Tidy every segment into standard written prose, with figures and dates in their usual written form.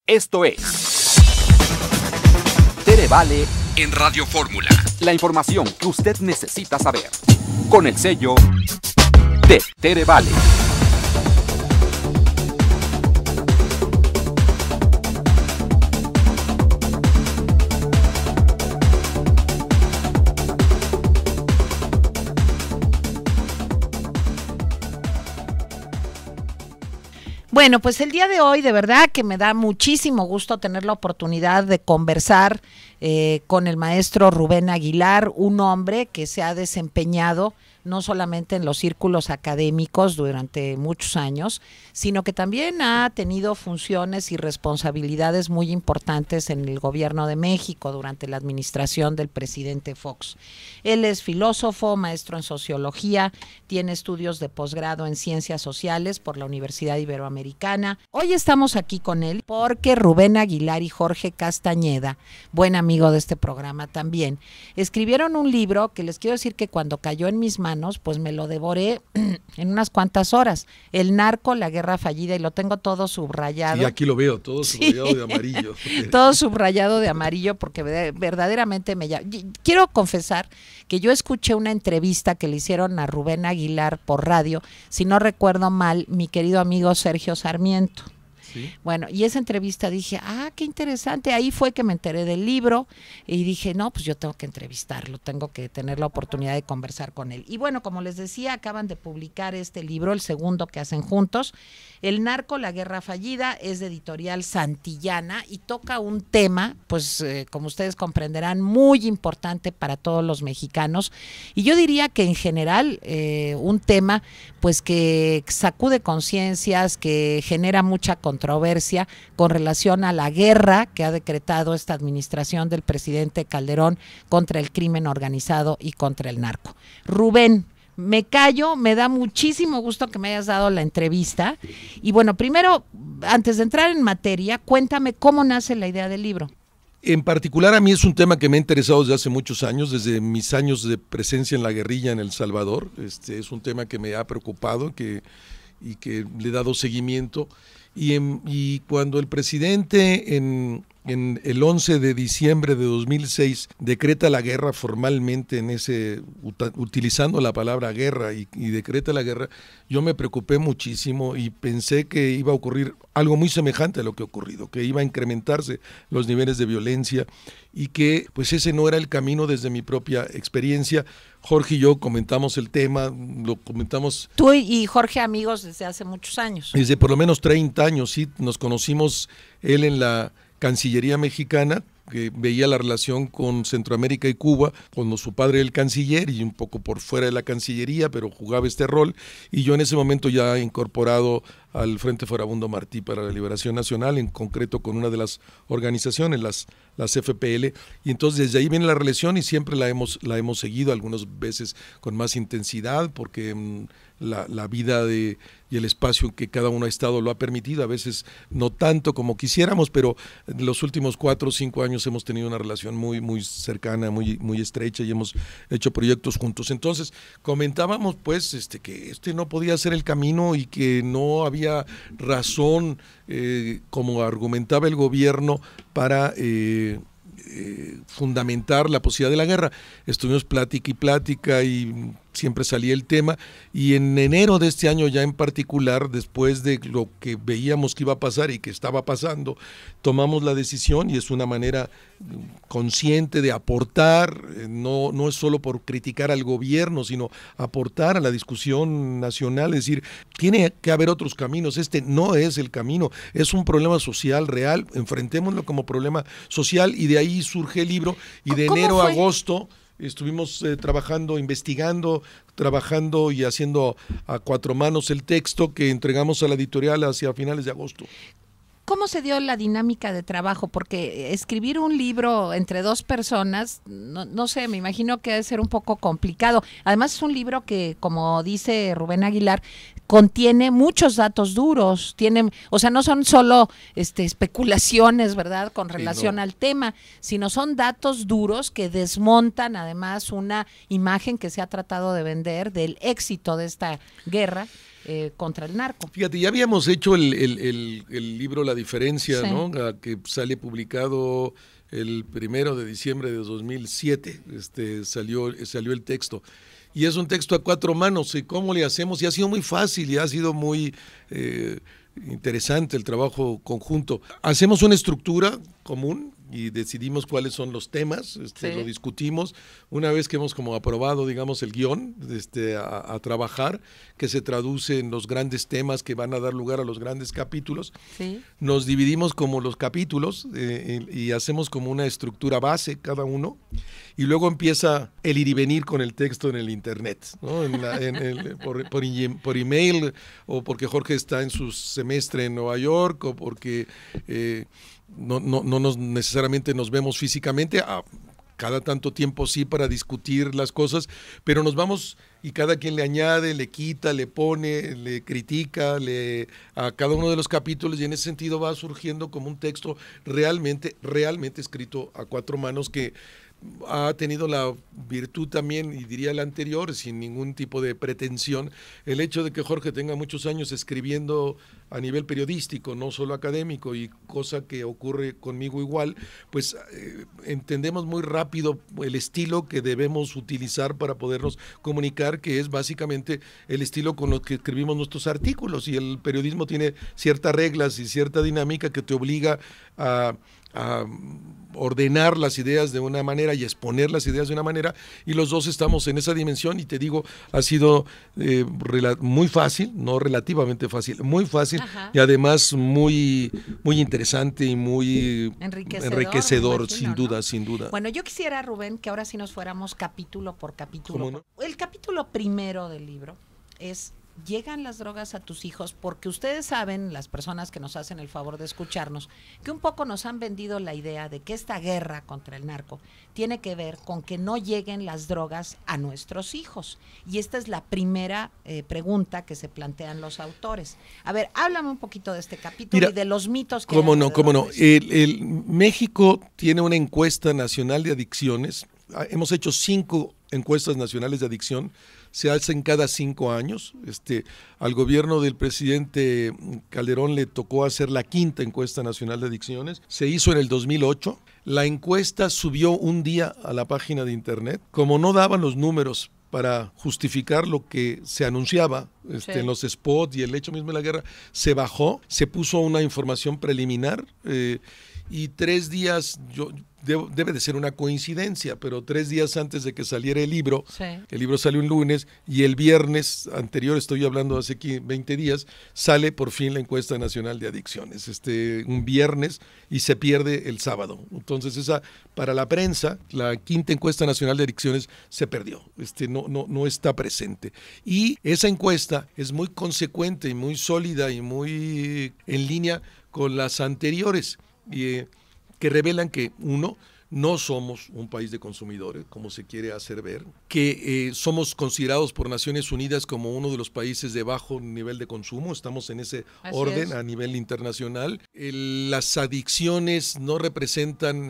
Esto es Tere Vale en Radio Fórmula. La información que usted necesita saber. Con el sello de Tere Vale. Bueno, pues el día de hoy de verdad que me da muchísimo gusto tener la oportunidad de conversar con el maestro Rubén Aguilar, un hombre que se ha desempeñado no solamente en los círculos académicos durante muchos años, sino que también ha tenido funciones y responsabilidades muy importantes en el gobierno de México durante la administración del presidente Fox. Él es filósofo, maestro en sociología, tiene estudios de posgrado en ciencias sociales por la Universidad Iberoamericana. Hoy estamos aquí con él porque Rubén Aguilar y Jorge Castañeda, buen amigo de este programa también, escribieron un libro que les quiero decir que cuando cayó en mis manos, pues me lo devoré en unas cuantas horas. El narco, la guerra fallida, y lo tengo todo subrayado. Sí, aquí lo veo, todo subrayado de amarillo. Todo subrayado de amarillo porque verdaderamente me llama. Quiero confesar que yo escuché una entrevista que le hicieron a Rubén Aguilar por radio, si no recuerdo mal, mi querido amigo Sergio Sarmiento. ¿Sí? Bueno, y esa entrevista dije, qué interesante, ahí fue que me enteré del libro y dije, no, pues yo tengo que entrevistarlo, tengo que tener la oportunidad de conversar con él. Y bueno, como les decía, acaban de publicar este libro, el segundo que hacen juntos, El narco, la guerra fallida, es de editorial Santillana y toca un tema, pues como ustedes comprenderán, muy importante para todos los mexicanos y yo diría que en general un tema pues que sacude conciencias, que genera mucha controversia con relación a la guerra que ha decretado esta administración del presidente Calderón contra el crimen organizado y contra el narco. Rubén, me callo, me da muchísimo gusto que me hayas dado la entrevista y bueno, primero, antes de entrar en materia, cuéntame cómo nace la idea del libro. En particular a mí es un tema que me ha interesado desde hace muchos años, desde mis años de presencia en la guerrilla en El Salvador. Es un tema que me ha preocupado y que le he dado seguimiento. Y cuando el presidente en el 11 de diciembre de 2006 decreta la guerra formalmente utilizando la palabra guerra y decreta la guerra, yo me preocupé muchísimo y pensé que iba a ocurrir algo muy semejante a lo que ha ocurrido, que iba a incrementarse los niveles de violencia y que pues ese no era el camino desde mi propia experiencia. Jorge y yo comentamos el tema, lo comentamos. Tú y Jorge amigos desde hace muchos años. Desde por lo menos 30 años, sí, nos conocimos él en la Cancillería mexicana, que veía la relación con Centroamérica y Cuba, cuando su padre era el canciller y un poco por fuera de la Cancillería, pero jugaba este rol, y yo en ese momento ya incorporado al Frente Farabundo Martí para la Liberación Nacional, en concreto con una de las organizaciones, las FPL, y entonces desde ahí viene la relación y siempre la hemos seguido, algunas veces con más intensidad, porque la vida y el espacio que cada uno ha estado lo ha permitido, a veces no tanto como quisiéramos, pero en los últimos 4 o 5 años hemos tenido una relación muy, muy cercana, muy, muy estrecha y hemos hecho proyectos juntos. Entonces comentábamos pues que no podía ser el camino y que no había razón, como argumentaba el gobierno, para fundamentar la posibilidad de la guerra. Estuvimos plática y plática y siempre salía el tema, y en enero de este año ya en particular, después de lo que veíamos que iba a pasar y que estaba pasando, tomamos la decisión, y es una manera consciente de aportar, no es solo por criticar al gobierno, sino aportar a la discusión nacional, es decir, tiene que haber otros caminos, no es el camino, es un problema social real, enfrentémoslo como problema social, y de ahí surge el libro, y de enero a agosto estuvimos investigando, trabajando y haciendo a 4 manos el texto que entregamos a la editorial hacia finales de agosto. ¿Cómo se dio la dinámica de trabajo? Porque escribir un libro entre 2 personas, no sé, me imagino que debe ser un poco complicado. Además es un libro que, como dice Rubén Aguilar, contiene muchos datos duros, o sea, no son solo especulaciones, ¿verdad?, con relación al tema, sino son datos duros que desmontan además una imagen que se ha tratado de vender del éxito de esta guerra. contra el narco. Fíjate, ya habíamos hecho el libro La Diferencia, Sí. ¿no? Que sale publicado el 1 de diciembre de 2007, salió el texto. Y es un texto a 4 manos, ¿y cómo le hacemos? Y ha sido muy fácil y ha sido muy interesante el trabajo conjunto. Hacemos una estructura común y decidimos cuáles son los temas, Sí. lo discutimos. Una vez que hemos como aprobado, digamos, el guión a trabajar, que se traduce en los grandes temas que van a dar lugar a los grandes capítulos, Sí. nos dividimos como los capítulos y hacemos como una estructura base cada uno, y luego empieza el ir y venir con el texto en el internet, ¿no? Por email, o porque Jorge está en su semestre en Nueva York, o porque no necesariamente nos vemos físicamente. Cada tanto tiempo sí, para discutir las cosas, pero nos vamos y cada quien le añade, le quita, le pone, le critica a cada uno de los capítulos, y en ese sentido va surgiendo como un texto realmente escrito a 4 manos, que ha tenido la virtud también, y diría la anterior, sin ningún tipo de pretensión, el hecho de que Jorge tenga muchos años escribiendo a nivel periodístico, no solo académico, y cosa que ocurre conmigo igual, pues entendemos muy rápido el estilo que debemos utilizar para podernos comunicar, que es básicamente el estilo con el que escribimos nuestros artículos, y el periodismo tiene ciertas reglas y cierta dinámica que te obliga a ordenar las ideas de una manera y exponer las ideas de una manera, y los dos estamos en esa dimensión, y te digo, ha sido muy fácil, no relativamente fácil, muy fácil. Ajá. Y además muy interesante y muy enriquecedor, me sin imagino, duda, ¿no? sin duda. Bueno, yo quisiera, Rubén, que ahora sí nos fuéramos capítulo por capítulo. ¿Cómo no? El capítulo primero del libro es: ¿llegan las drogas a tus hijos? Porque ustedes saben, las personas que nos hacen el favor de escucharnos, que un poco nos han vendido la idea de que esta guerra contra el narco tiene que ver con que no lleguen las drogas a nuestros hijos. Y esta es la primera pregunta que se plantean los autores. A ver, háblame un poquito de este capítulo. Mira, y de los mitos que cómo hay no, cómo no. México tiene una encuesta nacional de adicciones. Hemos hecho 5 encuestas nacionales de adicción. Se hacen cada 5 años. Al gobierno del presidente Calderón le tocó hacer la 5ª encuesta nacional de adicciones. Se hizo en el 2008. La encuesta subió un día a la página de internet. Como no daban los números para justificar lo que se anunciaba Sí. en los spots y el hecho mismo de la guerra, se bajó, se puso una información preliminar, y 3 días, debe de ser una coincidencia, pero 3 días antes de que saliera el libro, Sí. el libro salió un lunes, y el viernes anterior, estoy hablando hace 20 días, sale por fin la encuesta nacional de adicciones, un viernes, y se pierde el sábado. Entonces esa, para la prensa, la 5ª encuesta nacional de adicciones se perdió, no está presente. Y esa encuesta es muy consecuente y muy sólida y muy en línea con las anteriores, que revelan que, uno, no somos un país de consumidores, como se quiere hacer ver, que somos considerados por Naciones Unidas como uno de los países de bajo nivel de consumo, estamos en ese orden a nivel internacional. Las adicciones no representan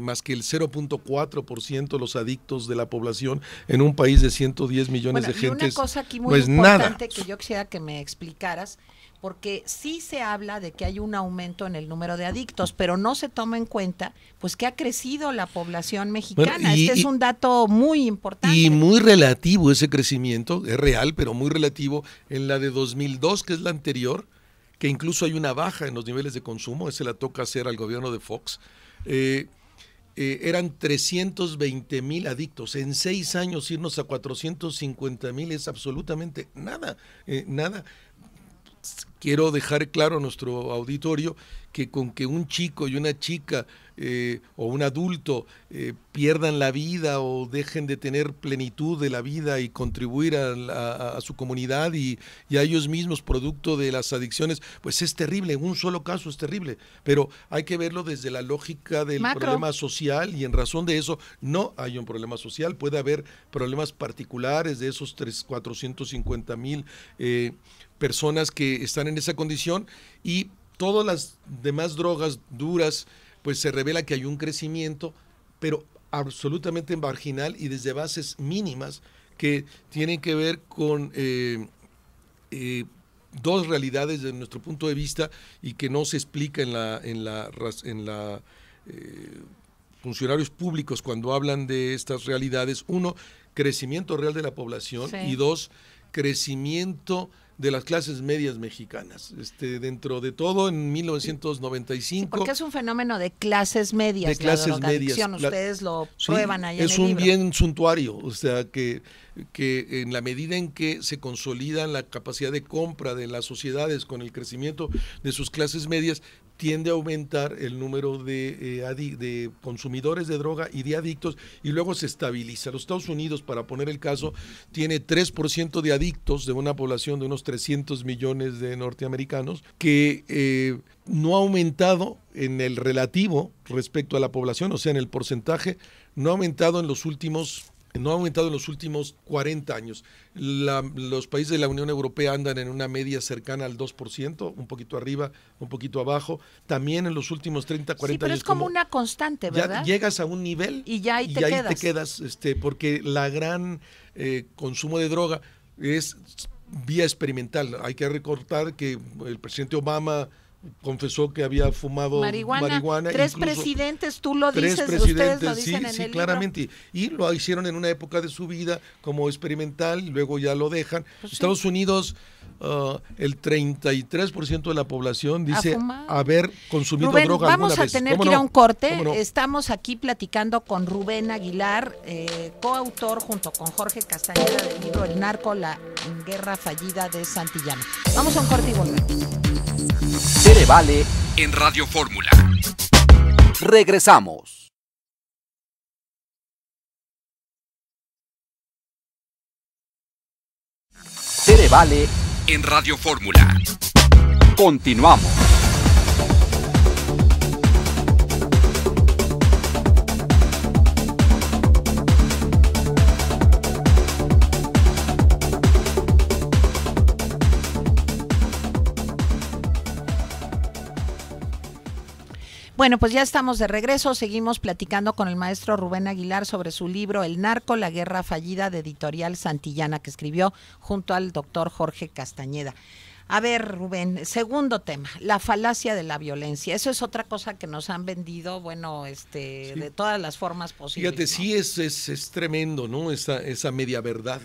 más que el 0.4% los adictos de la población en un país de 110 millones de gente. Y una cosa aquí muy no es importante nada. que yo quisiera que me explicaras, porque sí se habla de que hay un aumento en el número de adictos, pero no se toma en cuenta pues que ha crecido la población mexicana. Bueno, es un dato muy importante. Y muy relativo ese crecimiento, es real, pero muy relativo. En la de 2002, que es la anterior, que incluso hay una baja en los niveles de consumo, ese la toca hacer al gobierno de Fox, eran 320,000 adictos. En 6 años irnos a 450,000 es absolutamente nada, nada. Quiero dejar claro a nuestro auditorio que con que un chico y una chica o un adulto pierdan la vida o dejen de tener plenitud de la vida y contribuir a su comunidad y a ellos mismos producto de las adicciones, pues es terrible, un solo caso es terrible, pero hay que verlo desde la lógica del problema social, y en razón de eso no hay un problema social, puede haber problemas particulares de esos 450,000 personas que están en esa condición, y todas las demás drogas duras, pues se revela que hay un crecimiento, pero absolutamente marginal y desde bases mínimas que tienen que ver con dos realidades desde nuestro punto de vista y que no se explica en la funcionarios públicos cuando hablan de estas realidades. Uno, crecimiento real de la población, y dos, crecimiento de las clases medias mexicanas. Dentro de todo, en 1995... Sí, porque es un fenómeno de clases medias. De clases medias. Ustedes lo prueban ahí en el libro. Es un bien suntuario, o sea, que en la medida en que se consolida la capacidad de compra de las sociedades con el crecimiento de sus clases medias, tiende a aumentar el número de consumidores de droga y de adictos, y luego se estabiliza. Los Estados Unidos, para poner el caso, tiene 3% de adictos de una población de unos 300 millones de norteamericanos, que no ha aumentado en el relativo respecto a la población, o sea, en el porcentaje, no ha aumentado en los últimos 40 años. Los países de la Unión Europea andan en una media cercana al 2%, un poquito arriba, un poquito abajo. También en los últimos 30, 40 años. Sí, pero es como una constante, ¿verdad? Ya llegas a un nivel y ya ahí te quedas. Porque la gran consumo de droga es vía experimental. Hay que recordar que el presidente Obama confesó que había fumado marihuana. Tres presidentes, tú lo dices, ustedes lo dicen en el claramente. libro. Y lo hicieron en una época de su vida como experimental, y luego ya lo dejan. Pues Estados Unidos, el 33% de la población dice haber consumido droga vamos alguna a vez. tener que ir a un corte. Estamos aquí platicando con Rubén Aguilar, coautor junto con Jorge Castañeda del libro El Narco, la guerra fallida de Santillana. Vamos a un corte y volvemos. Tere Vale en Radio Fórmula. Regresamos. Tere Vale en Radio Fórmula. Continuamos. Bueno, pues ya estamos de regreso, seguimos platicando con el maestro Rubén Aguilar sobre su libro El Narco, la guerra fallida, de Editorial Santillana, que escribió junto al doctor Jorge Castañeda. A ver, Rubén, segundo tema, la falacia de la violencia. Eso es otra cosa que nos han vendido, de todas las formas posibles. Fíjate, ¿no? Sí, es tremendo, ¿no? Esa media verdad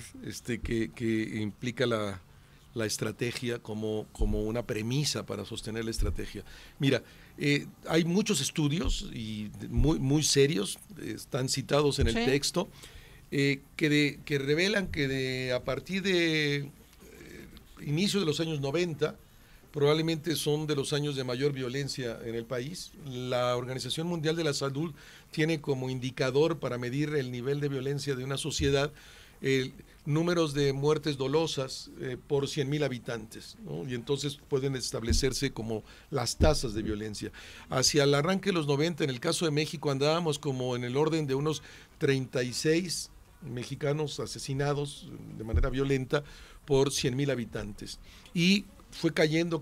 que implica la estrategia como una premisa para sostener la estrategia. Mira, hay muchos estudios y muy serios, están citados en el texto, que revelan que a partir de inicio de los años 90, probablemente son de los años de mayor violencia en el país. La Organización Mundial de la Salud tiene como indicador para medir el nivel de violencia de una sociedad números de muertes dolosas por 100,000 habitantes, ¿no? Y entonces pueden establecerse como las tasas de violencia. Hacia el arranque de los 90, en el caso de México, andábamos como en el orden de unos 36 mexicanos asesinados de manera violenta por 100,000 habitantes. Y fue cayendo,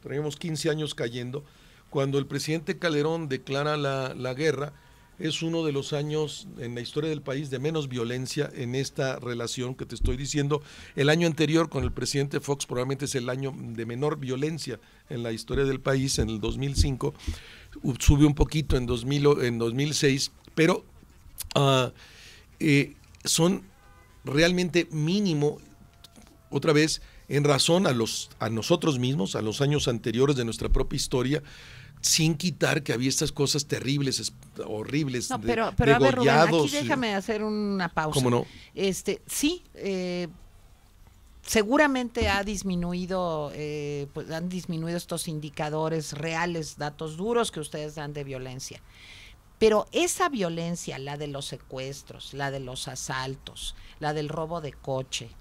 traíamos 15 años cayendo. Cuando el presidente Calderón declara la guerra, es uno de los años en la historia del país de menos violencia en esta relación que te estoy diciendo. El año anterior con el presidente Fox probablemente es el año de menor violencia en la historia del país, en el 2005. Sube un poquito en 2006, pero son realmente mínimo, otra vez, en razón a nosotros mismos, a los años anteriores de nuestra propia historia, sin quitar que había estas cosas terribles, horribles, pero a ver, Rubén, aquí déjame hacer una pausa. ¿Cómo no? Sí, seguramente han disminuido estos indicadores reales, datos duros que ustedes dan de violencia. Pero esa violencia, la de los secuestros, la de los asaltos, la del robo de coche,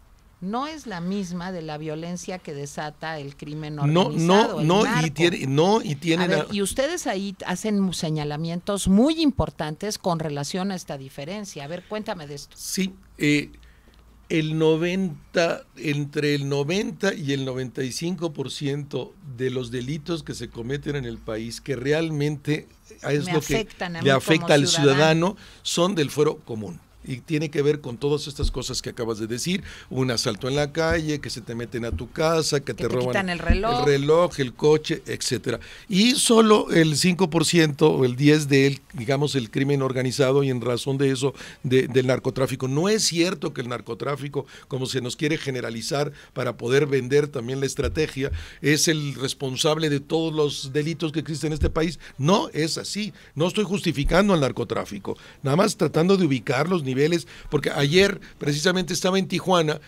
no es la misma de la violencia que desata el crimen organizado, el narco. Y ustedes ahí hacen señalamientos muy importantes con relación a esta diferencia. A ver, cuéntame de esto. Sí, entre el 90 y el 95% de los delitos que se cometen en el país, que realmente es lo que le afecta al ciudadano, son del fuero común. y tiene que ver con todas estas cosas que acabas de decir, un asalto en la calle, que se te meten a tu casa, que te roban quitan el reloj, el coche, etcétera. Y solo el 5% o el 10% del, digamos, el crimen organizado, y en razón de eso, del narcotráfico. No es cierto que el narcotráfico, como se nos quiere generalizar para poder vender también la estrategia, es el responsable de todos los delitos que existen en este país. No es así. No estoy justificando al narcotráfico, nada más tratando de ubicar los niveles, porque ayer precisamente estaba en Tijuana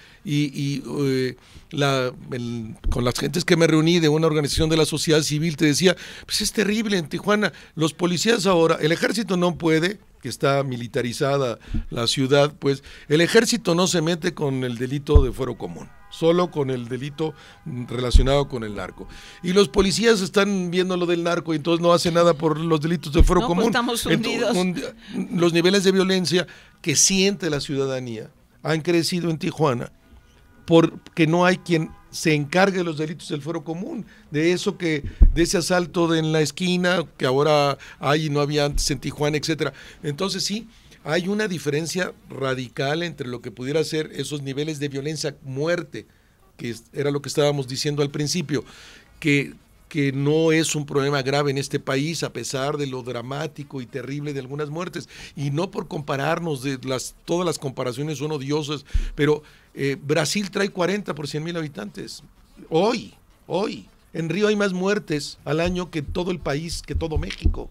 con las gentes que me reuní de una organización de la sociedad civil, te decía, pues es terrible en Tijuana, los policías ahora, el ejército no puede, que está militarizada la ciudad, pues el ejército no se mete con el delito de fuero común, solo con el delito relacionado con el narco. Y los policías están viendo lo del narco y entonces no hacen nada por los delitos de fuero común. Pues estamos hundidos. Los niveles de violencia que siente la ciudadanía han crecido en Tijuana porque no hay quien se encargue de los delitos del fuero común, de ese asalto en la esquina que ahora hay y no había antes en Tijuana, etcétera. Entonces sí, hay una diferencia radical entre lo que pudiera ser esos niveles de violencia, muerte, que era lo que estábamos diciendo al principio, que no es un problema grave en este país a pesar de lo dramático y terrible de algunas muertes, y no por compararnos, todas las comparaciones son odiosas, pero Brasil trae 40 por 100,000 habitantes, hoy, en Río hay más muertes al año que todo el país, que todo México.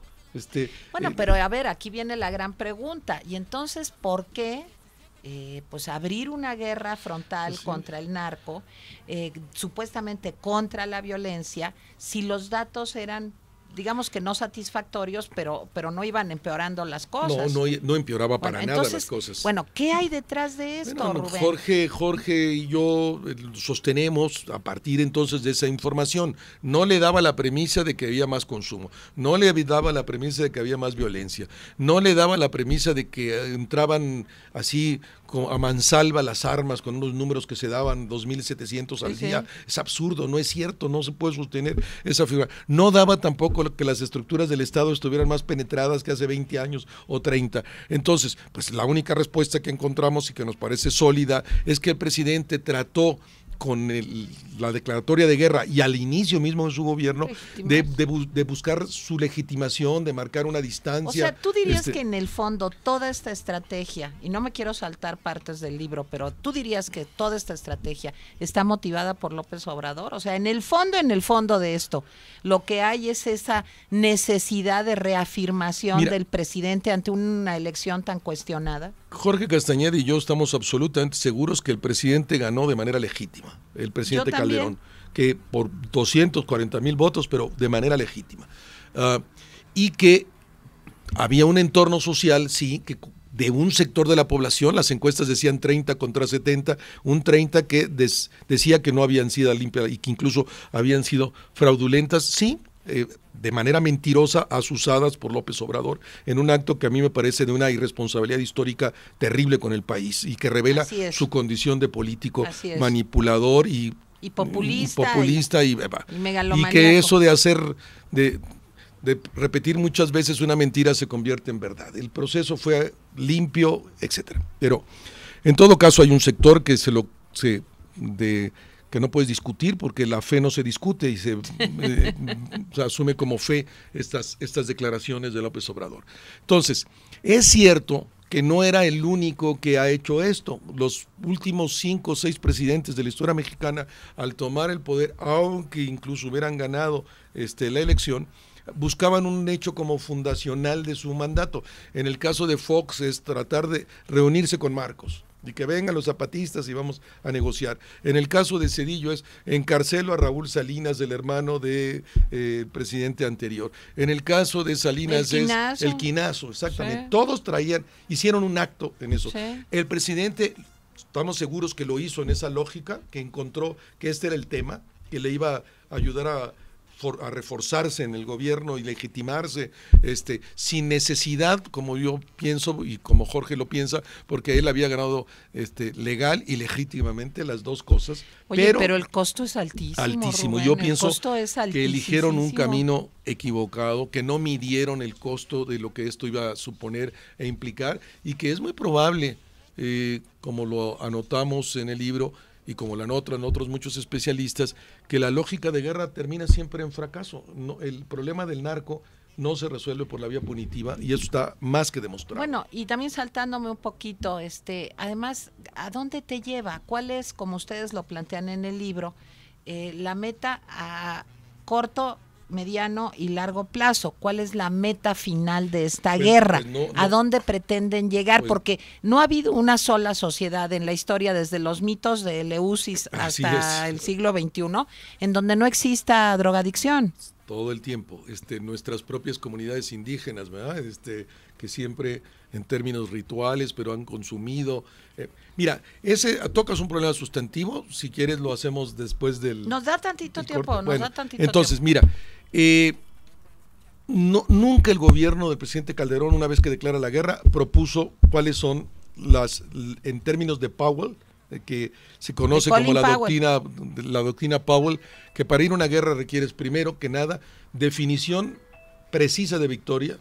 Bueno, pero a ver, aquí viene la gran pregunta, y entonces, ¿por qué pues abrir una guerra frontal contra el narco, supuestamente contra la violencia, si los datos eran, digamos que no satisfactorios, pero no iban empeorando las cosas? No empeoraba para nada las cosas. Bueno, ¿qué hay detrás de esto, Rubén? Jorge y yo sostenemos a partir entonces de esa información. No le daba la premisa de que había más consumo, no le daba la premisa de que había más violencia, no le daba la premisa de que entraban así a mansalva las armas con unos números que se daban 2,700 al día. Es absurdo, no es cierto, no se puede sostener esa figura. No daba tampoco que las estructuras del Estado estuvieran más penetradas que hace 20 años o 30. Entonces, pues la única respuesta que encontramos y que nos parece sólida es que el presidente trató con la declaratoria de guerra y al inicio mismo de su gobierno de buscar su legitimación, de marcar una distancia. O sea, tú dirías que en el fondo toda esta estrategia, y no me quiero saltar partes del libro, pero tú dirías que toda esta estrategia está motivada por López Obrador. O sea, en el fondo de esto, lo que hay es esa necesidad de reafirmación del presidente ante una elección tan cuestionada. Jorge Castañeda y yo estamos absolutamente seguros que el presidente ganó de manera legítima, el presidente Calderón, que por 240,000 votos, pero de manera legítima. Y que había un entorno social, sí, que de un sector de la población, las encuestas decían 30 contra 70, un 30 que decía que no habían sido limpias y que incluso habían sido fraudulentas, sí, de manera mentirosa, asusadas por López Obrador, en un acto que a mí me parece de una irresponsabilidad histórica terrible con el país y que revela su condición de político manipulador y populista y megalomaníaco. Y que eso de repetir muchas veces una mentira se convierte en verdad. El proceso fue limpio, etcétera. Pero en todo caso hay un sector que que no puedes discutir porque la fe no se discute y se asume como fe estas declaraciones de López Obrador. Entonces, es cierto que no era el único que ha hecho esto. Los últimos 5 o 6 presidentes de la historia mexicana, al tomar el poder, aunque incluso hubieran ganado la elección, buscaban un hecho como fundacional de su mandato. En el caso de Fox es tratar de reunirse con Marcos y que vengan los zapatistas y vamos a negociar. En el caso de Zedillo es encarcelo a Raúl Salinas, el hermano del presidente anterior. En el caso de Salinas es el quinazo, exactamente. Sí. Todos hicieron un acto en eso. Sí. El presidente, estamos seguros que lo hizo en esa lógica, que encontró que este era el tema, que le iba a ayudar a a reforzarse en el gobierno y legitimarse sin necesidad, como yo pienso y como Jorge lo piensa, porque él había ganado legal y legítimamente las dos cosas. Oye, pero el costo es altísimo. Altísimo. Rubén, Yo pienso que eligieron un altísimo. camino equivocado, que no midieron el costo de lo que esto iba a suponer e implicar, y que es muy probable, como lo anotamos en el libro y como lo anotan otros muchos especialistas, que la lógica de guerra termina siempre en fracaso. No, el problema del narco no se resuelve por la vía punitiva, y eso está más que demostrado. Bueno, y también saltándome un poquito, además, ¿a dónde te lleva? ¿Cuál es, como ustedes lo plantean en el libro, la meta a corto, mediano y largo plazo? ¿Cuál es la meta final de esta guerra? ¿A dónde pretenden llegar? Porque no ha habido una sola sociedad en la historia, desde los mitos de Eleusis hasta el siglo XXI, en donde no exista drogadicción. Todo el tiempo, nuestras propias comunidades indígenas, ¿verdad? Que siempre en términos rituales, pero han consumido. Mira, tocas un problema sustantivo, si quieres lo hacemos después del... Nos da tantito tiempo, entonces, mira, nunca el gobierno del presidente Calderón, una vez que declara la guerra, propuso cuáles son en términos de Powell, que se conoce como la doctrina Powell, que para ir a una guerra requieres primero que nada definición precisa de victoria,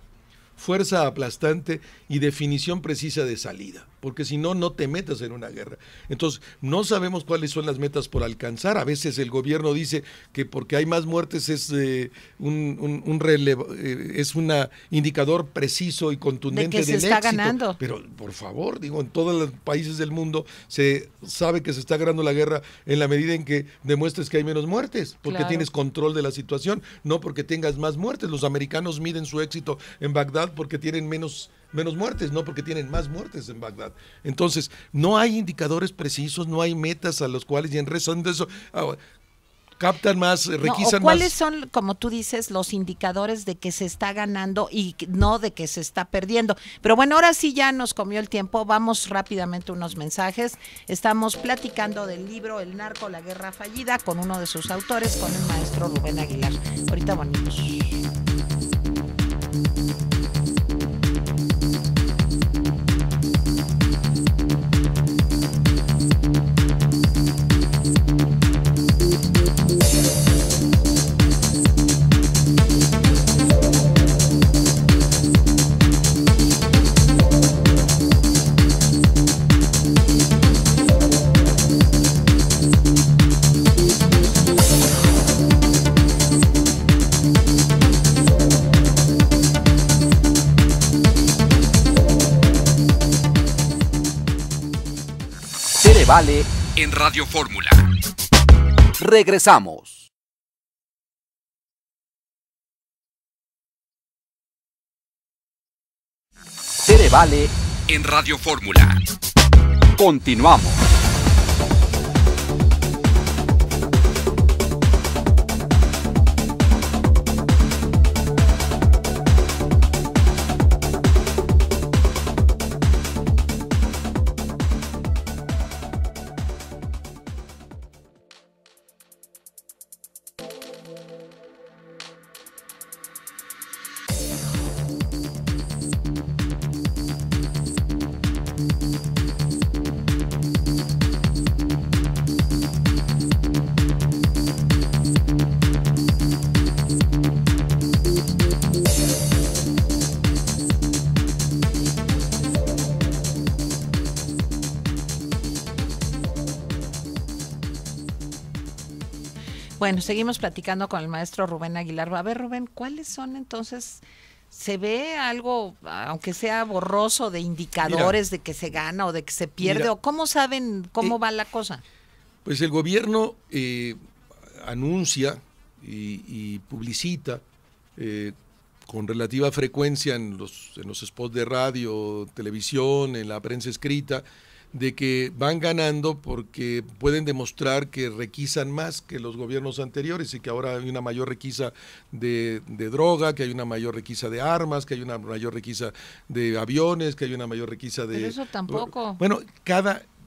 fuerza aplastante y definición precisa de salida, porque si no, no te metas en una guerra. Entonces, no sabemos cuáles son las metas por alcanzar. A veces el gobierno dice que porque hay más muertes es un indicador preciso y contundente de que del se está éxito. Ganando. Pero, por favor, en todos los países del mundo se sabe que se está ganando la guerra en la medida en que demuestres que hay menos muertes, porque tienes control de la situación, no porque tengas más muertes. Los americanos miden su éxito en Bagdad porque tienen menos muertes, no porque tienen más muertes en Bagdad. Entonces, no hay indicadores precisos, no hay metas a los cuales, y en razón de eso, captan más, requisan ¿cuáles más. son, como tú dices, los indicadores de que se está ganando y no de que se está perdiendo? Pero bueno, ahora sí ya nos comió el tiempo, vamos rápidamente unos mensajes. Estamos platicando del libro El narco, la guerra fallida, con uno de sus autores, con el maestro Rubén Aguilar. Ahorita venimos. Vale en Radio Fórmula. Regresamos. Tere Vale en Radio Fórmula. Continuamos. Bueno, seguimos platicando con el maestro Rubén Aguilar. A ver, Rubén, ¿cuáles son entonces? ¿Se ve algo, aunque sea borroso, de indicadores de que se gana o de que se pierde? ¿O cómo saben cómo va la cosa? Pues el gobierno anuncia y publicita con relativa frecuencia en los spots de radio, televisión, en la prensa escrita, de que van ganando porque pueden demostrar que requisan más que los gobiernos anteriores y que ahora hay una mayor requisa de droga, que hay una mayor requisa de armas, que hay una mayor requisa de aviones, que hay una mayor requisa de... Pero eso tampoco. Bueno,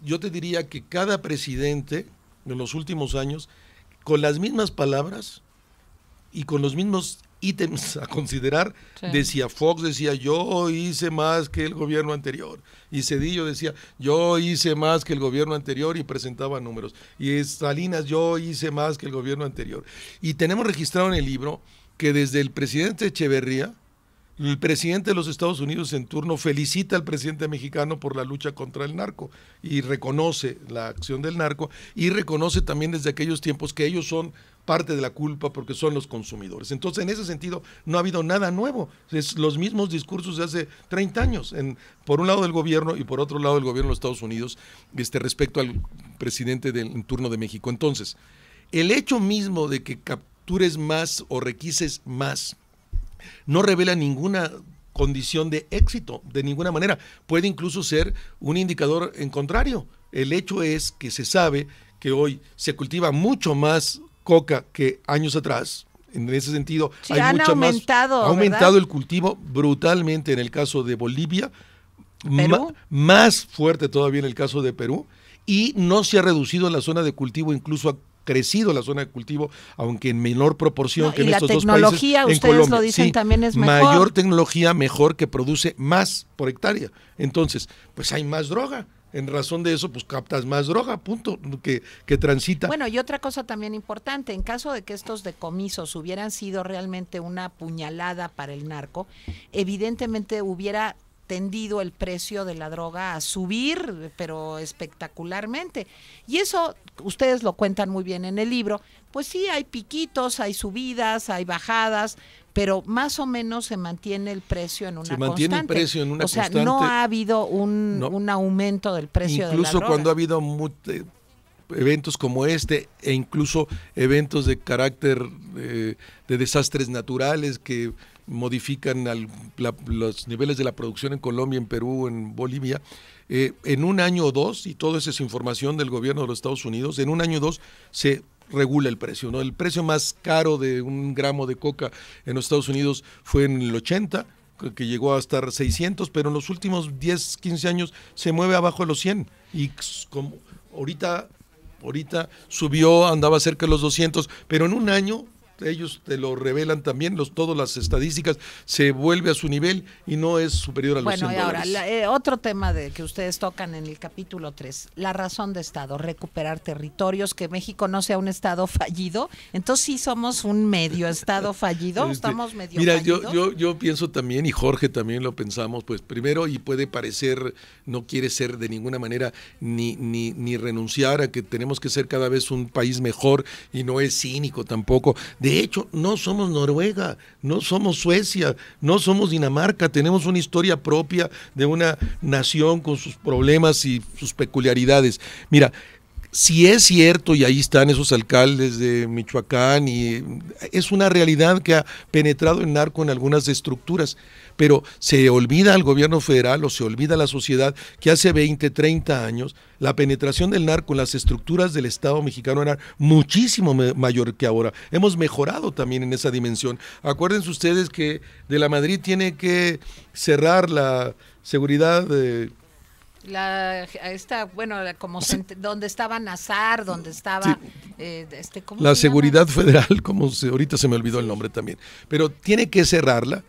yo te diría que cada presidente en los últimos años, con las mismas palabras, y con los mismos ítems a considerar, Sí. decía Fox, decía yo hice más que el gobierno anterior, y Zedillo decía yo hice más que el gobierno anterior y presentaba números, y Salinas yo hice más que el gobierno anterior, y tenemos registrado en el libro que desde el presidente Echeverría, el presidente de los Estados Unidos en turno felicita al presidente mexicano por la lucha contra el narco y reconoce la acción del narco y reconoce también desde aquellos tiempos que ellos son parte de la culpa porque son los consumidores. Entonces, en ese sentido, no ha habido nada nuevo. Es los mismos discursos de hace 30 años, por un lado del gobierno y por otro lado del gobierno de los Estados Unidos, respecto al presidente en turno de México. Entonces, el hecho mismo de que captures más o requises más no revela ninguna condición de éxito, de ninguna manera. Puede incluso ser un indicador en contrario. El hecho es que se sabe que hoy se cultiva mucho más coca que años atrás. En ese sentido, Sí, hay han mucha aumentado, más. Ha aumentado ¿verdad? el cultivo brutalmente en el caso de Bolivia, ¿Perú? más fuerte todavía en el caso de Perú, y no se ha reducido la zona de cultivo, incluso ha crecido la zona de cultivo, aunque en menor proporción No, que y en la estos dos países. tecnología, En ustedes Colombia, lo dicen, sí, también es mejor. mayor tecnología, mejor, que produce más por hectárea. Entonces, pues hay más droga. En razón de eso, pues captas más droga, punto, que transita. Bueno, y otra cosa también importante, en caso de que estos decomisos hubieran sido realmente una puñalada para el narco, evidentemente hubiera tendido el precio de la droga a subir, pero espectacularmente. Y eso, ustedes lo cuentan muy bien en el libro, pues sí, hay piquitos, hay subidas, hay bajadas, pero más o menos se mantiene el precio en una Se mantiene constante. el precio en una o sea, constante. no ha habido No. un aumento del precio de la Incluso droga. cuando ha habido eventos como este e incluso eventos de carácter de desastres naturales que modifican los niveles de la producción en Colombia, en Perú, en Bolivia, en un año o dos, y todo eso es información del gobierno de los Estados Unidos, en un año o dos se regula el precio, ¿no? El precio más caro de un gramo de coca en los Estados Unidos fue en el 80, que llegó a estar 600, pero en los últimos 10, 15 años se mueve abajo de los 100, y como ahorita subió, andaba cerca de los 200, pero en un año ellos te lo revelan también, todas las estadísticas, se vuelve a su nivel y no es superior a los Bueno, y ahora, $100. otro tema que ustedes tocan en el capítulo 3, la razón de Estado, recuperar territorios, que México no sea un Estado fallido. Entonces sí somos un medio Estado fallido, estamos medio Mira, fallidos. yo pienso también, y Jorge también lo pensamos, pues primero, y puede parecer, no quiere ser de ninguna manera ni renunciar a que tenemos que ser cada vez un país mejor, y no es cínico tampoco. De hecho, no somos Noruega, no somos Suecia, no somos Dinamarca, tenemos una historia propia de una nación con sus problemas y sus peculiaridades. Mira, si es cierto, y ahí están esos alcaldes de Michoacán, y es una realidad que ha penetrado el narco en algunas estructuras, pero se olvida al gobierno federal o se olvida a la sociedad que hace 20, 30 años la penetración del narco en las estructuras del Estado mexicano era muchísimo mayor que ahora. Hemos mejorado también en esa dimensión. Acuérdense ustedes que de la Madrid tiene que cerrar la seguridad donde estaba Nazar, donde estaba ¿cómo la se seguridad llama? federal, ahorita se me olvidó el nombre también, pero tiene que cerrarla,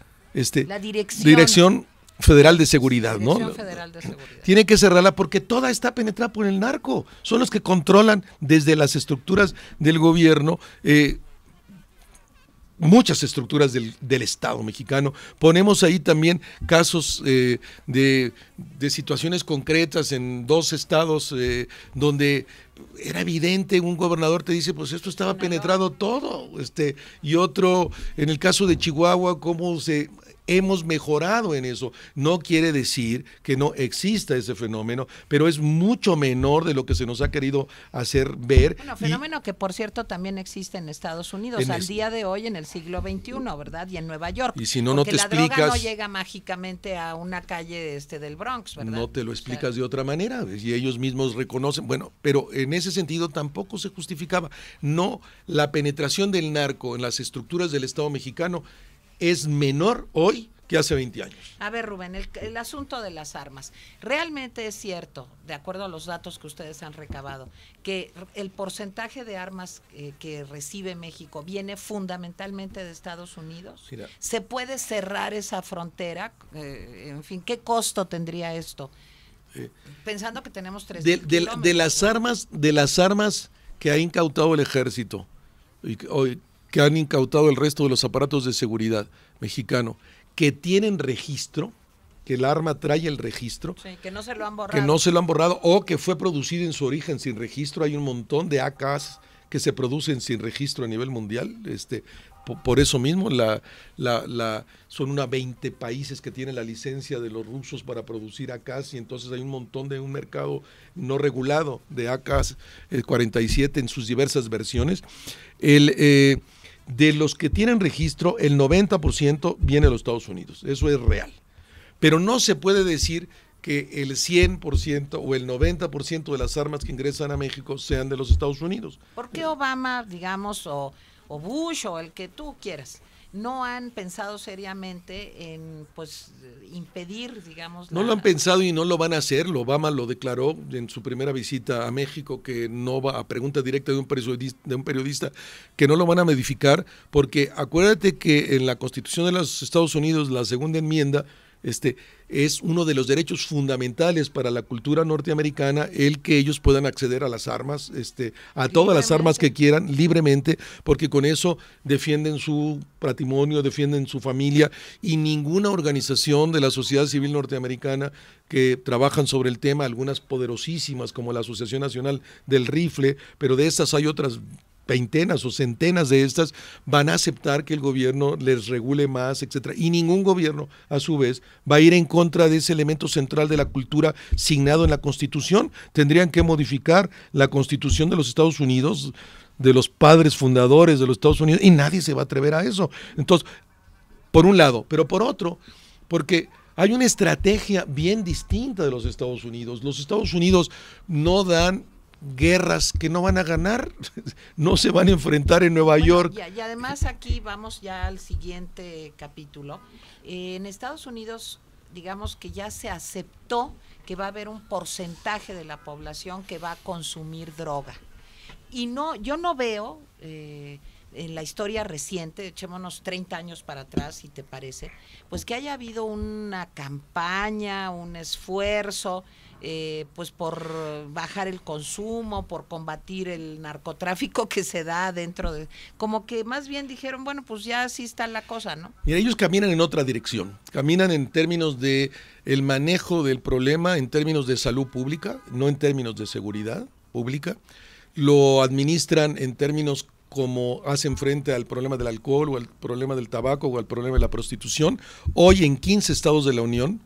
La Dirección Federal de Seguridad, Dirección ¿no? Federal de Seguridad. Tiene que cerrarla porque toda está penetrada por el narco. Son los que controlan desde las estructuras del gobierno, muchas estructuras del Estado mexicano. Ponemos ahí también casos de situaciones concretas en dos estados donde era evidente, un gobernador te dice, pues esto estaba penetrado todo, y otro, en el caso de Chihuahua, cómo hemos mejorado en eso. No quiere decir que no exista ese fenómeno, pero es mucho menor de lo que se nos ha querido hacer ver. Bueno, fenómeno que por cierto también existe en Estados Unidos al día de hoy, en el siglo XXI, ¿verdad? Y en Nueva York. Y si no te explicas, la droga no llega mágicamente a una calle del Bronx, ¿verdad? No te lo explicas de otra manera, y ellos mismos reconocen, bueno, pero en ese sentido tampoco se justificaba. No, la penetración del narco en las estructuras del Estado mexicano es menor hoy que hace 20 años. A ver, Rubén, el asunto de las armas. ¿Realmente es cierto, de acuerdo a los datos que ustedes han recabado, que el porcentaje de armas que recibe México viene fundamentalmente de Estados Unidos? Mira, ¿se puede cerrar esa frontera? En fin, ¿qué costo tendría esto? Pensando que tenemos 3,000 kilómetros. De las armas que ha incautado el ejército y que han incautado el resto de los aparatos de seguridad mexicano, que tienen registro, que el arma trae el registro, sí, que no se lo han borrado. que no se lo han borrado o que fue producido en su origen sin registro. Hay un montón de AKs que se producen sin registro a nivel mundial. Por eso mismo son unas 20 países que tienen la licencia de los rusos para producir AKs, y entonces hay un montón de un mercado no regulado de AKs 47 en sus diversas versiones. De los que tienen registro, el 90% viene de los Estados Unidos. Eso es real. Pero no se puede decir que el 100% o el 90% de las armas que ingresan a México sean de los Estados Unidos. ¿Por qué Obama, digamos, o Bush, o el que tú quieras, no han pensado seriamente en, pues, impedir, digamos? No lo han pensado y no lo van a hacer. Obama lo declaró en su primera visita a México, que no va, a pregunta directa de un periodista, que no lo van a modificar, porque acuérdate que en la Constitución de los Estados Unidos, la segunda enmienda, es uno de los derechos fundamentales para la cultura norteamericana, el que ellos puedan acceder a las armas, a todas las armas que quieran libremente, porque con eso defienden su patrimonio, defienden su familia, y ninguna organización de la sociedad civil norteamericana que trabajan sobre el tema, algunas poderosísimas como la Asociación Nacional del Rifle, pero de estas hay otras veintenas o centenas de estas, van a aceptar que el gobierno les regule más, etcétera. Y ningún gobierno, a su vez, va a ir en contra de ese elemento central de la cultura signado en la Constitución. Tendrían que modificar la Constitución de los Estados Unidos, de los padres fundadores de los Estados Unidos, y nadie se va a atrever a eso. Entonces, por un lado, pero por otro, porque hay una estrategia bien distinta de los Estados Unidos. Los Estados Unidos no dan guerras que no van a ganar, no se van a enfrentar en Nueva York. Y además aquí vamos ya al siguiente capítulo. En Estados Unidos, digamos que ya se aceptó que va a haber un porcentaje de la población que va a consumir droga. Y no, yo no veo en la historia reciente, echémonos 30 años para atrás, si te parece, pues que haya habido una campaña, un esfuerzo, pues por bajar el consumo, por combatir el narcotráfico que se da dentro de, como que más bien dijeron, bueno, pues ya así está la cosa, ¿no? Mira, ellos caminan en otra dirección, caminan en términos de el manejo del problema, en términos de salud pública, no en términos de seguridad pública, lo administran en términos como hacen frente al problema del alcohol o al problema del tabaco o al problema de la prostitución. Hoy en 15 estados de la Unión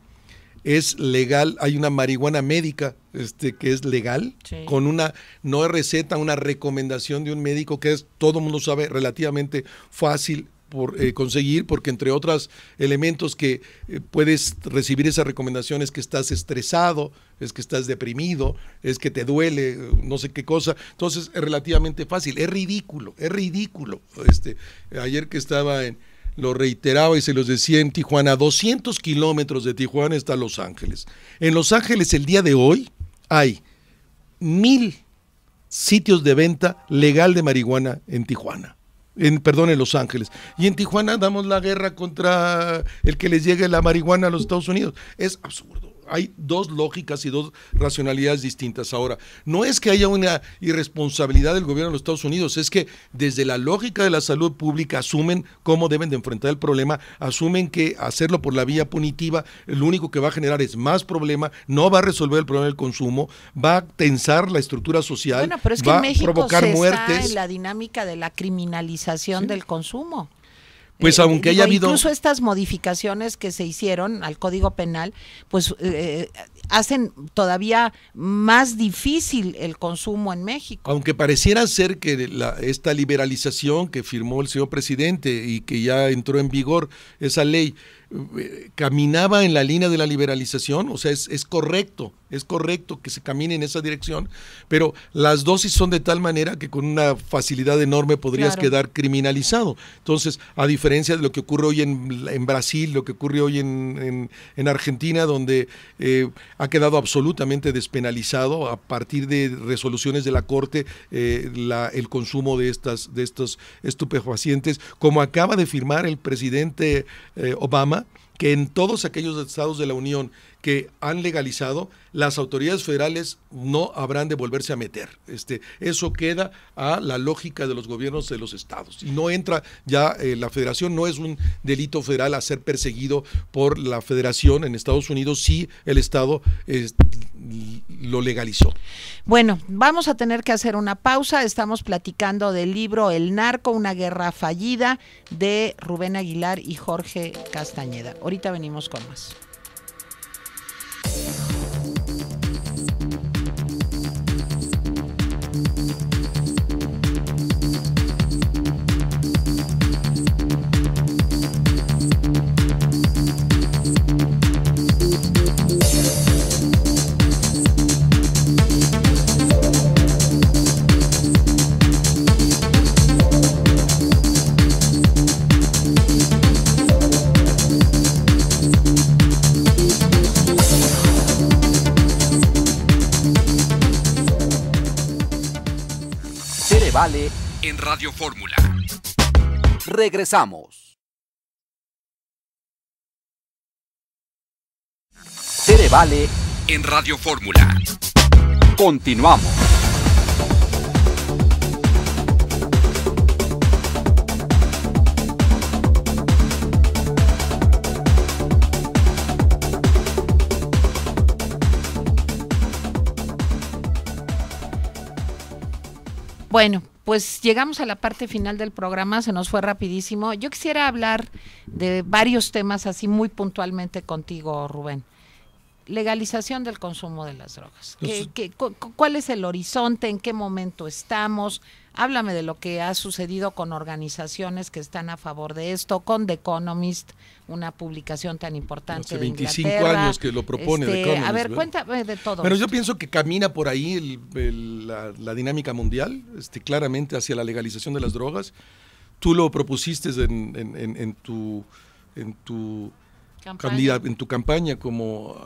es legal, hay una marihuana médica que es legal, sí, con una no es receta, una recomendación de un médico que es, todo el mundo sabe, relativamente fácil por conseguir, porque entre otros elementos que puedes recibir esa recomendación es que estás estresado, es que estás deprimido, es que te duele, no sé qué cosa. Entonces es relativamente fácil, es ridículo. Ayer que estaba lo reiteraba y se los decía, en Tijuana, 200 kilómetros de Tijuana está Los Ángeles. En Los Ángeles el día de hoy hay 1,000 sitios de venta legal de marihuana en Tijuana. En Los Ángeles. Y en Tijuana damos la guerra contra el que les llegue la marihuana a los Estados Unidos. Es absurdo. Hay dos lógicas y dos racionalidades distintas. Ahora, no es que haya una irresponsabilidad del gobierno de los Estados Unidos, es que desde la lógica de la salud pública asumen cómo deben de enfrentar el problema, asumen que hacerlo por la vía punitiva, lo único que va a generar es más problema, no va a resolver el problema del consumo, va a tensar la estructura social, bueno, pero es que va en México a provocar muertes. Está en la dinámica de la criminalización, ¿sí?, del consumo. Pues aunque haya habido... Incluso estas modificaciones que se hicieron al Código Penal, pues hacen todavía más difícil el consumo en México. Aunque pareciera ser que esta liberalización que firmó el señor presidente y que ya entró en vigor esa ley, caminaba en la línea de la liberalización, o sea, es correcto que se camine en esa dirección, pero las dosis son de tal manera que con una facilidad enorme podrías quedar criminalizado. Entonces, a diferencia de lo que ocurre hoy en Brasil, lo que ocurre hoy en Argentina, donde ha quedado absolutamente despenalizado a partir de resoluciones de la Corte el consumo de estos estupefacientes, como acaba de firmar el presidente Obama, que en todos aquellos estados de la Unión que han legalizado, las autoridades federales no habrán de volverse a meter. Eso queda a la lógica de los gobiernos de los estados. Y no entra ya, la federación no es un delito federal a ser perseguido por la federación en Estados Unidos si el estado lo legalizó. Bueno, vamos a tener que hacer una pausa. Estamos platicando del libro El Narco, una guerra fallida, de Rubén Aguilar y Jorge Castañeda. Ahorita venimos con más. Vale en Radio Fórmula. Regresamos. Tere Vale en Radio Fórmula. Continuamos. Bueno, pues llegamos a la parte final del programa, se nos fue rapidísimo. Yo quisiera hablar de varios temas así muy puntualmente contigo, Rubén. Legalización del consumo de las drogas. ¿Cuál es el horizonte? ¿En qué momento estamos? Háblame de lo que ha sucedido con organizaciones que están a favor de esto, con The Economist, una publicación tan importante hace de 25 Inglaterra. años que lo propone The Economist. A ver, ¿verdad? cuéntame de todo. Pero yo pienso que camina por ahí la dinámica mundial, claramente hacia la legalización de las drogas. Tú lo propusiste en tu campaña como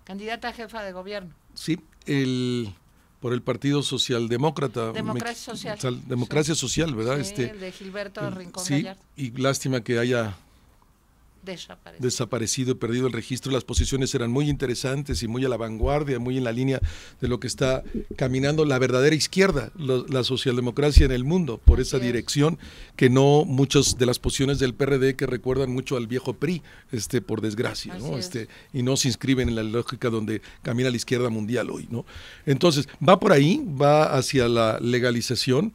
candidata a jefa de gobierno. Sí, por el Partido Socialdemócrata. Democracia Social, ¿verdad? Sí, el de Gilberto Rincón sí, Gallardo. Y lástima que haya desaparecido, perdido el registro. Las posiciones eran muy interesantes y muy a la vanguardia, muy en la línea de lo que está caminando la verdadera izquierda, la socialdemocracia en el mundo, por esa dirección, que no muchas de las posiciones del PRD que recuerdan mucho al viejo PRI, por desgracia, ¿no? Y no se inscriben en la lógica donde camina la izquierda mundial hoy, ¿no? Entonces, va por ahí, va hacia la legalización.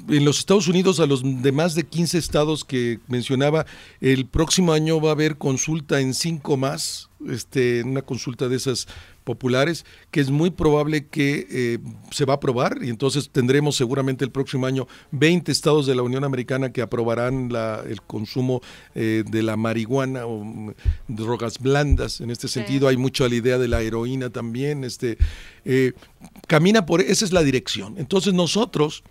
En los Estados Unidos, a los demás de 15 estados que mencionaba, el próximo año va a haber consulta en 5 más, una consulta de esas populares, que es muy probable que se va a aprobar, y entonces tendremos seguramente el próximo año 20 estados de la Unión Americana que aprobarán el consumo de la marihuana o drogas blandas. En este sentido, hay mucho a la idea de la heroína también. Camina por, esa es la dirección. Entonces nosotros,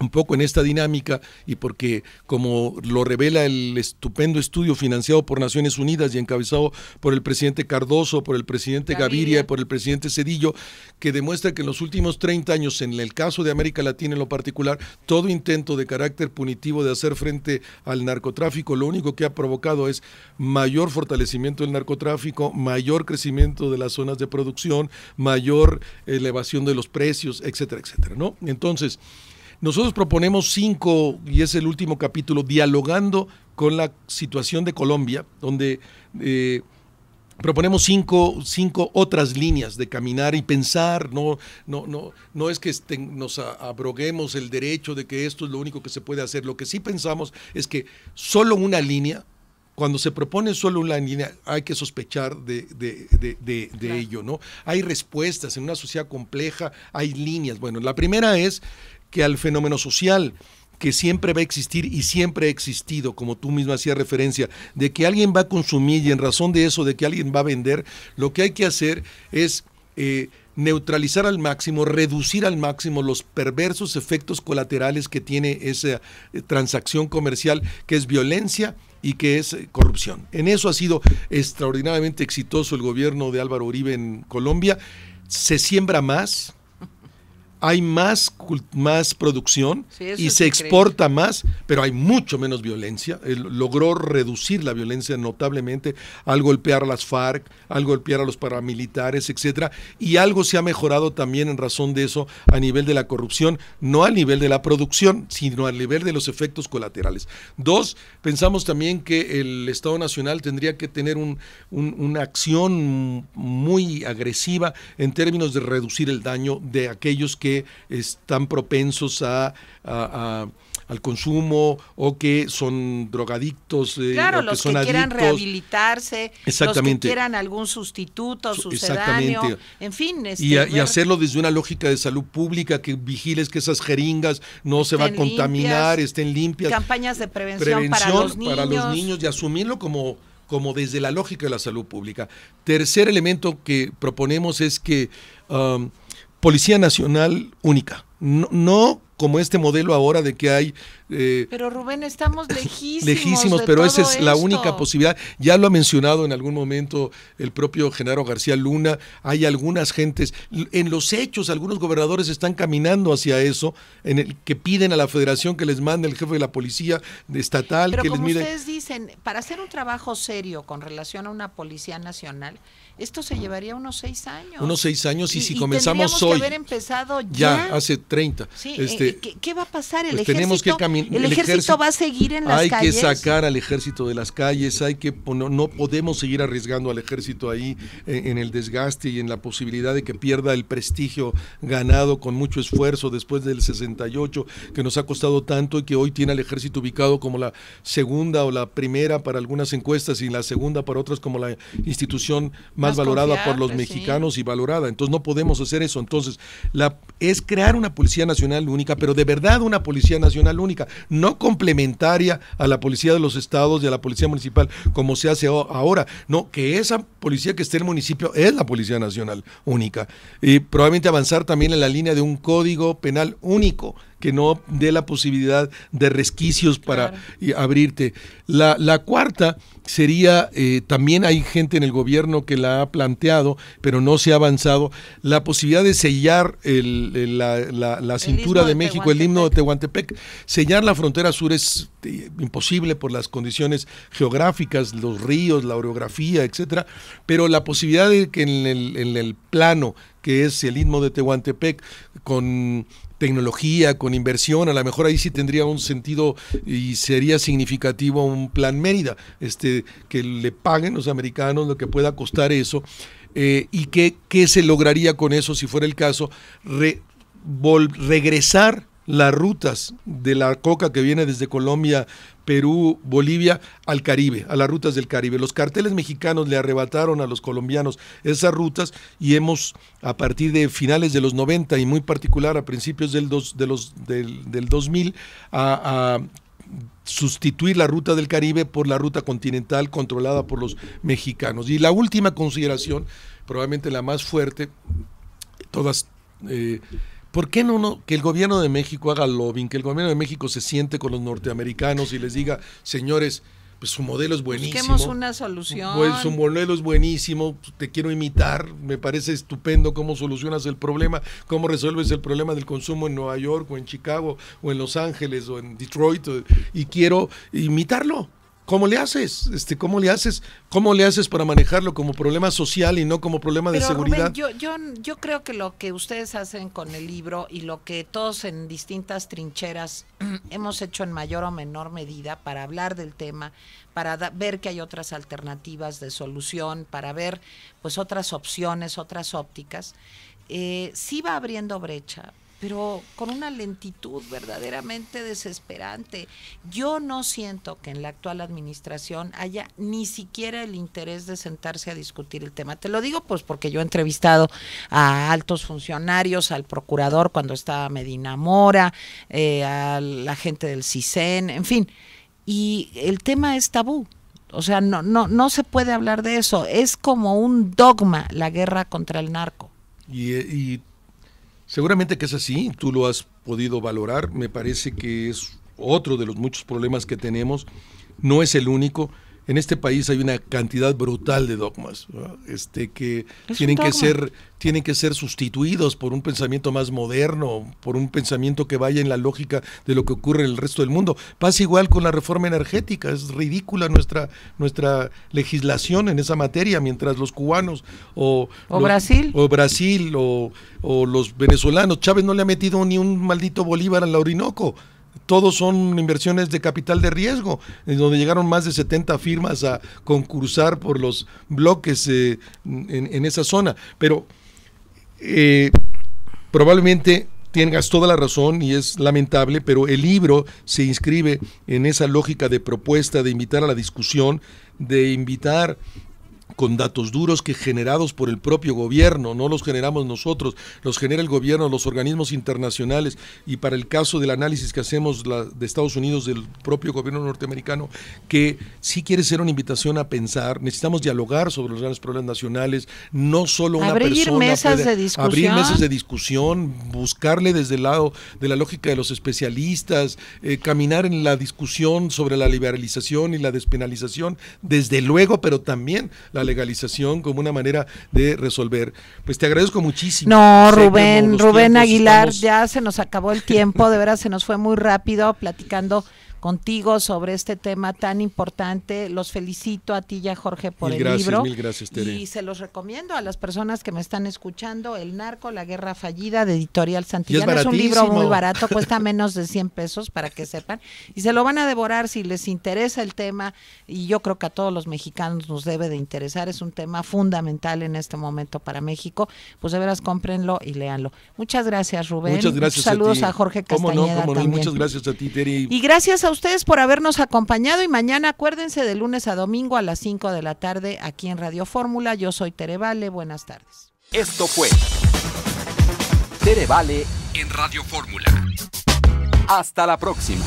un poco en esta dinámica, y porque como lo revela el estupendo estudio financiado por Naciones Unidas y encabezado por el presidente Cardoso, por el presidente Gaviria y por el presidente Zedillo, que demuestra que en los últimos 30 años, en el caso de América Latina en lo particular, todo intento de carácter punitivo de hacer frente al narcotráfico, lo único que ha provocado es mayor fortalecimiento del narcotráfico, mayor crecimiento de las zonas de producción, mayor elevación de los precios, etcétera, etcétera, ¿no? Entonces, nosotros proponemos 5, y es el último capítulo, dialogando con la situación de Colombia, donde proponemos 5 otras líneas de caminar y pensar. No es que nos abroguemos el derecho de que esto es lo único que se puede hacer. Lo que sí pensamos es que solo una línea, cuando se propone solo una línea, hay que sospechar de claro, ello, ¿no? Hay respuestas en una sociedad compleja, hay líneas. Bueno, la primera es que al fenómeno social que siempre va a existir y siempre ha existido, como tú misma hacías referencia, de que alguien va a consumir y en razón de eso, de que alguien va a vender, lo que hay que hacer es neutralizar al máximo, reducir al máximo los perversos efectos colaterales que tiene esa transacción comercial, que es violencia y que es corrupción. En eso ha sido extraordinariamente exitoso el gobierno de Álvaro Uribe en Colombia. Se siembra más, hay más producción y se exporta más, pero hay mucho menos violencia. Él logró reducir la violencia notablemente, al golpear a las FARC, al golpear a los paramilitares, etcétera, y algo se ha mejorado también en razón de eso a nivel de la corrupción, no a nivel de la producción, sino a nivel de los efectos colaterales. Dos, pensamos también que el Estado Nacional tendría que tener una acción muy agresiva en términos de reducir el daño de aquellos que están propensos al consumo o que son drogadictos, claro, o que los son que quieran adictos. Rehabilitarse, los que quieran algún sustituto, sucedáneo, en fin. Y hacerlo desde una lógica de salud pública, que vigiles que esas jeringas no se van a contaminar, estén limpias. Campañas de prevención para los niños. Y asumirlo como desde la lógica de la salud pública. Tercer elemento que proponemos es que Policía Nacional única, no como este modelo ahora de que hay... pero Rubén, estamos lejísimos, pero esa es la única posibilidad. Ya lo ha mencionado en algún momento el propio Genaro García Luna. Hay algunas gentes, en los hechos, algunos gobernadores están caminando hacia eso, en el que piden a la federación que les mande el jefe de la policía estatal. Pero que como les mide... ustedes dicen, para hacer un trabajo serio con relación a una Policía Nacional, esto se llevaría unos 6 años. Unos 6 años y si comenzamos hoy. Que haber empezado ya hace 30. Sí, ¿qué va a pasar? El pues ejército va a seguir en las calles. Hay que sacar al ejército de las calles, no podemos seguir arriesgando al ejército ahí en el desgaste y en la posibilidad de que pierda el prestigio ganado con mucho esfuerzo después del 68, que nos ha costado tanto y que hoy tiene al ejército ubicado como la segunda o la primera para algunas encuestas y la segunda para otras como la institución más valorada por los mexicanos y valorada. Entonces no podemos hacer eso. Entonces es crear una Policía Nacional única, pero de verdad una Policía Nacional única, no complementaria a la Policía de los Estados y a la Policía Municipal como se hace ahora. No, que esa policía que esté en el municipio es la Policía Nacional única. Y probablemente avanzar también en la línea de un código penal único que no dé la posibilidad de resquicios para abrirte. La cuarta sería, también hay gente en el gobierno que la ha planteado, pero no se ha avanzado, la posibilidad de sellar la cintura de México, el himno de Tehuantepec. Sellar la frontera sur es imposible por las condiciones geográficas, los ríos, la orografía, etcétera, pero la posibilidad de que en el plano que es el istmo de Tehuantepec, con tecnología, con inversión, a lo mejor ahí sí tendría un sentido y sería significativo un plan Mérida, que le paguen los americanos lo que pueda costar eso, y qué se lograría con eso si fuera el caso, regresar las rutas de la coca que viene desde Colombia, Perú, Bolivia, al Caribe, a las rutas del Caribe. Los carteles mexicanos le arrebataron a los colombianos esas rutas y hemos, a partir de finales de los 90 y muy particular a principios del 2000, a sustituir la ruta del Caribe por la ruta continental controlada por los mexicanos. Y la última consideración, probablemente la más fuerte, todas... ¿Por qué no que el gobierno de México haga lobbying, que el gobierno de México se siente con los norteamericanos y les diga, señores, pues su modelo es buenísimo. Busquemos una solución. Pues su modelo es buenísimo, te quiero imitar, me parece estupendo cómo solucionas el problema, cómo resuelves el problema del consumo en Nueva York o en Chicago o en Los Ángeles o en Detroit y quiero imitarlo. ¿Cómo le haces? ¿Cómo le haces para manejarlo como problema social y no como problema de seguridad? Rubén, yo creo que lo que ustedes hacen con el libro y lo que todos en distintas trincheras hemos hecho en mayor o menor medida para hablar del tema, para ver que hay otras alternativas de solución, para ver pues otras opciones, otras ópticas, sí va abriendo brecha pero con una lentitud verdaderamente desesperante. Yo no siento que en la actual administración haya ni siquiera el interés de sentarse a discutir el tema. Te lo digo pues porque yo he entrevistado a altos funcionarios, al procurador cuando estaba Medina Mora, a la gente del CISEN, en fin, y el tema es tabú. O sea, no se puede hablar de eso. Es como un dogma la guerra contra el narco. Y seguramente que es así, tú lo has podido valorar, me parece que es otro de los muchos problemas que tenemos, no es el único. En este país hay una cantidad brutal de dogmas, ¿no? Que tienen que ser sustituidos por un pensamiento más moderno, por un pensamiento que vaya en la lógica de lo que ocurre en el resto del mundo. Pasa igual con la reforma energética, es ridícula nuestra legislación en esa materia, mientras los cubanos o Brasil o los venezolanos, Chávez no le ha metido ni un maldito bolívar al Orinoco. Todos son inversiones de capital de riesgo, en donde llegaron más de 70 firmas a concursar por los bloques en esa zona. Pero probablemente tengas toda la razón y es lamentable, pero el libro se inscribe en esa lógica de propuesta, de invitar a la discusión, de invitar con datos duros que generados por el propio gobierno, no los generamos nosotros, los genera el gobierno, los organismos internacionales, y para el caso del análisis que hacemos de Estados Unidos, del propio gobierno norteamericano, que sí quiere ser una invitación a pensar, necesitamos dialogar sobre los grandes problemas nacionales, no solo una persona abrir mesas de discusión, buscarle desde el lado de la lógica de los especialistas, caminar en la discusión sobre la liberalización y la despenalización, desde luego, pero también la legalización como una manera de resolver. Pues te agradezco muchísimo. No, Rubén Aguilar, ya se nos acabó el tiempo, de veras se nos fue muy rápido platicando contigo sobre este tema tan importante. Los felicito a ti y a Jorge por el libro. Mil gracias, Tere. Y se los recomiendo a las personas que me están escuchando. El narco, la guerra fallida, de Editorial Santillana. Es un libro muy barato, cuesta menos de 100 pesos para que sepan. Y se lo van a devorar si les interesa el tema, y yo creo que a todos los mexicanos nos debe de interesar. Es un tema fundamental en este momento para México. Pues de veras cómprenlo y léanlo. Muchas gracias, Rubén. Muchas gracias. Saludos a Jorge Castañeda también. Muchas gracias a ti, Tere. Y gracias a ustedes por habernos acompañado, y mañana acuérdense, de lunes a domingo a las 5 de la tarde aquí en Radio Fórmula. Yo soy Tere Vale, buenas tardes. Esto fue Tere Vale en Radio Fórmula. Hasta la próxima.